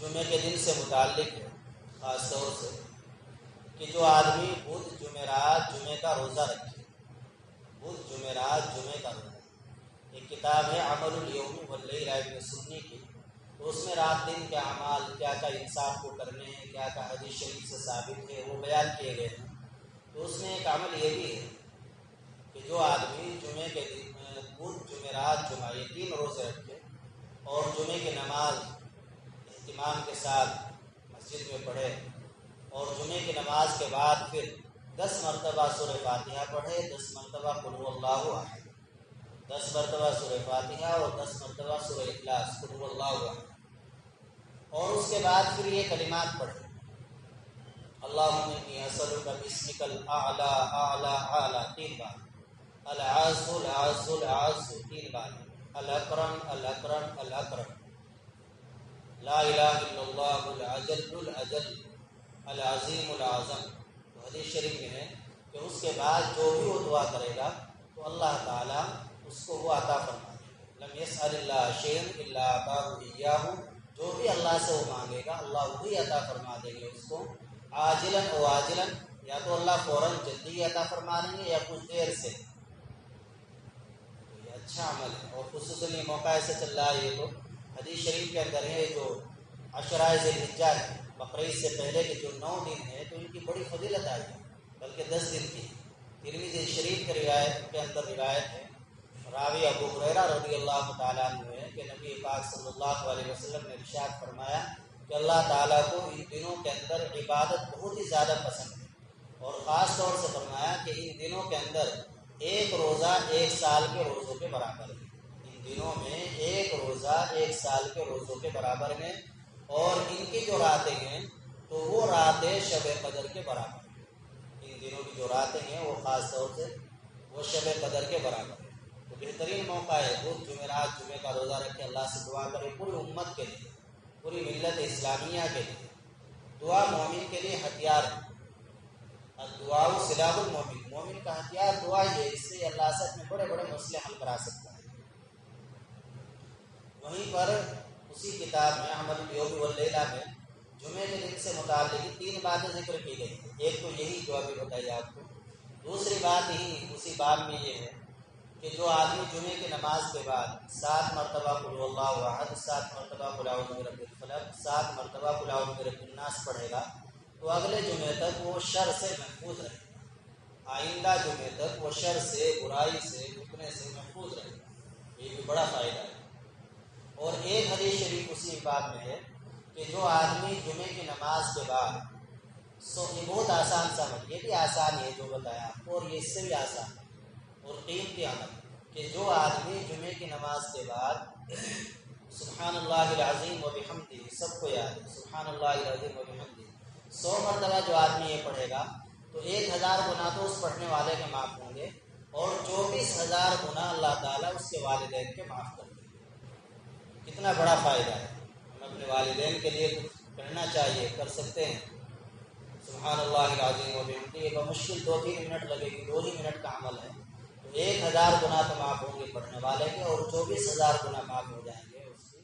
جمعے کے دن سے متعلق ہے، خاص طور سے کہ جو آدمی بدھ جمعرات جمعے کا روزہ رکھے، بدھ جمعرات جمعے کا روزہ۔ ایک کتاب ہے عمل الیوم واللیل ابن سنی کی، تو اس میں رات دن کے اعمال کیا کیا انسان کو کرنے ہیں، کیا کیا حدیث شریف سے ثابت ہے، وہ بیان کیے گئے ہیں۔ تو اس میں ایک عمل یہ بھی ہے کہ جو آدمی جمعے کے دن بدھ جمعرات جمعہ یہ 3 روزے رکھے اور جمعے کی نماز اہتمام کے ساتھ مسجد میں پڑھے اور جمعے کی نماز کے بعد پھر 10 مرتبہ سورہ فاتحہ پڑھے، 10 مرتبہ قل هو اللہ احد، 10 مرتبہ سورہ فاتحہ اور 10 مرتبہ سورہ اخلاص قل هو اللہ احد، اور اس کے بعد پھر یہ کلمات پڑھے، اللہم انی اسألک باسمک الاعلی اعلی اعلی 3 بار، العز العز العز 3 بار، الاکرم الاکرم الاکرم، لا الہ الا اللہ العجل العجل العظیم العظم۔ تو حدیث شریف میں ہے کہ اس کے بعد جو بھی وہ دعا کرے گا تو اللہ تعالیٰ اس کو وہ عطا فرما دے گا۔ لم یسأل اللہ شیئا الا اعطاہ ایاہ، جو بھی اللہ سے وہ مانگے گا اللہ وہی عطا فرما دیں گے اس کو، عاجلاً و عاجلاً، یا تو اللہ فوراً جلدی عطا فرما دیں گے یا کچھ دیر سے۔ یہ اچھا عمل ہے، اور خصوصاً یہ موقع ایسے چل رہا ہے، یہ تو حدیث شریف کے اندر ہے جو عشرہ ذی الحجہ ہے، بقرعید سے پہلے کے جو 9 دن ہیں تو ان کی بڑی فضیلت آئی ہے، بلکہ 10 دن کی۔ ترمذی شریف کی روایت کے اندر روایت ہے، راوی ابو ہریرہ رضی اللہ تعالیٰ عنہ ہے کہ نبی پاک صلی اللہ علیہ وسلم نے ارشاد فرمایا کہ اللہ تعالیٰ کو ان دنوں کے اندر عبادت بہت ہی زیادہ پسند ہے، اور خاص طور سے فرمایا کہ ان دنوں کے اندر ایک روزہ 1 سال کے روزوں کے برابر ہے۔ ان دنوں میں ایک روزہ 1 سال کے روزوں کے برابر ہے، اور ان کی جو راتیں ہیں تو وہ راتیں شب قدر کے برابر ہیں۔ ان دنوں کی جو راتیں ہیں وہ خاص طور سے وہ شب قدر کے برابر ہیں۔ تو بہترین موقع ہے، بدھ جمعرات جمعے کا روزہ رکھے، اللہ سے دعا کرے پوری امت کے لیے، پوری ملت اسلامیہ کے لیے۔ دعا مومن کے لیے ہتھیار ہے، الدعاء سلاح المومن، مومن کا ہتھیار دعا ہی ہے، اس سے اللہ سچ میں بڑے بڑے مسئلے حل کرا سکتا ہے۔ وہیں پر اسی کتاب میں عمل الیوم واللیل میں جمعے کے دن سے متعلق 3 باتیں ذکر کی گئی ہیں۔ ایک تو یہی جو ابھی بتائی آپ کو، دوسری بات یہی اسی باب میں یہ ہے کہ جو آدمی جمعے کی نماز کے بعد 7 مرتبہ قل هو اللہ احد، 7 مرتبہ قل اعوذ برب الفلق، 7 مرتبہ قل اعوذ برب الناس پڑھے گا تو اگلے جمعے تک وہ شر سے محفوظ رہے گا، آئندہ جمعے تک وہ شر سے، برائی سے، فتنے سے محفوظ رہے گا۔ یہ بھی بڑا فائدہ ہے۔ اور ایک حدیث شریف اسی باب میں ہے کہ جو آدمی جمعے کی نماز کے بعد یہ بہت آسان سا عمل، یہ بھی آسان ہے جو بتایا آپ کو، اور یہ اس سے بھی آسان ہے اور قیمتی عمل کہ جو آدمی جمعے کی نماز کے بعد سبحان اللہ العظیم و بحمدہ، سب کو یاد ہے سبحان اللہ العظیم و بحمدہ، 100 مرتبہ جو آدمی یہ پڑھے گا تو 1000 گناہ تو اس پڑھنے والے کے معاف ہوں گے، اور 24,000 گناہ اللہ تعالیٰ اس کے والدین کے معاف کر دیں گے۔ کتنا بڑا فائدہ ہے، ہم اپنے والدین کے لیے کچھ کرنا چاہیے، کر سکتے ہیں۔ سبحان اللہ العظیم و بحمدہ یہ بمشکل 2-3 منٹ لگے گی، 2 ہی منٹ کا عمل ہے، تو 1000 گناہ تو معاف ہوں گے پڑھنے والے کے، اور 24,000 گناہ معاف ہو جائیں گے اس کے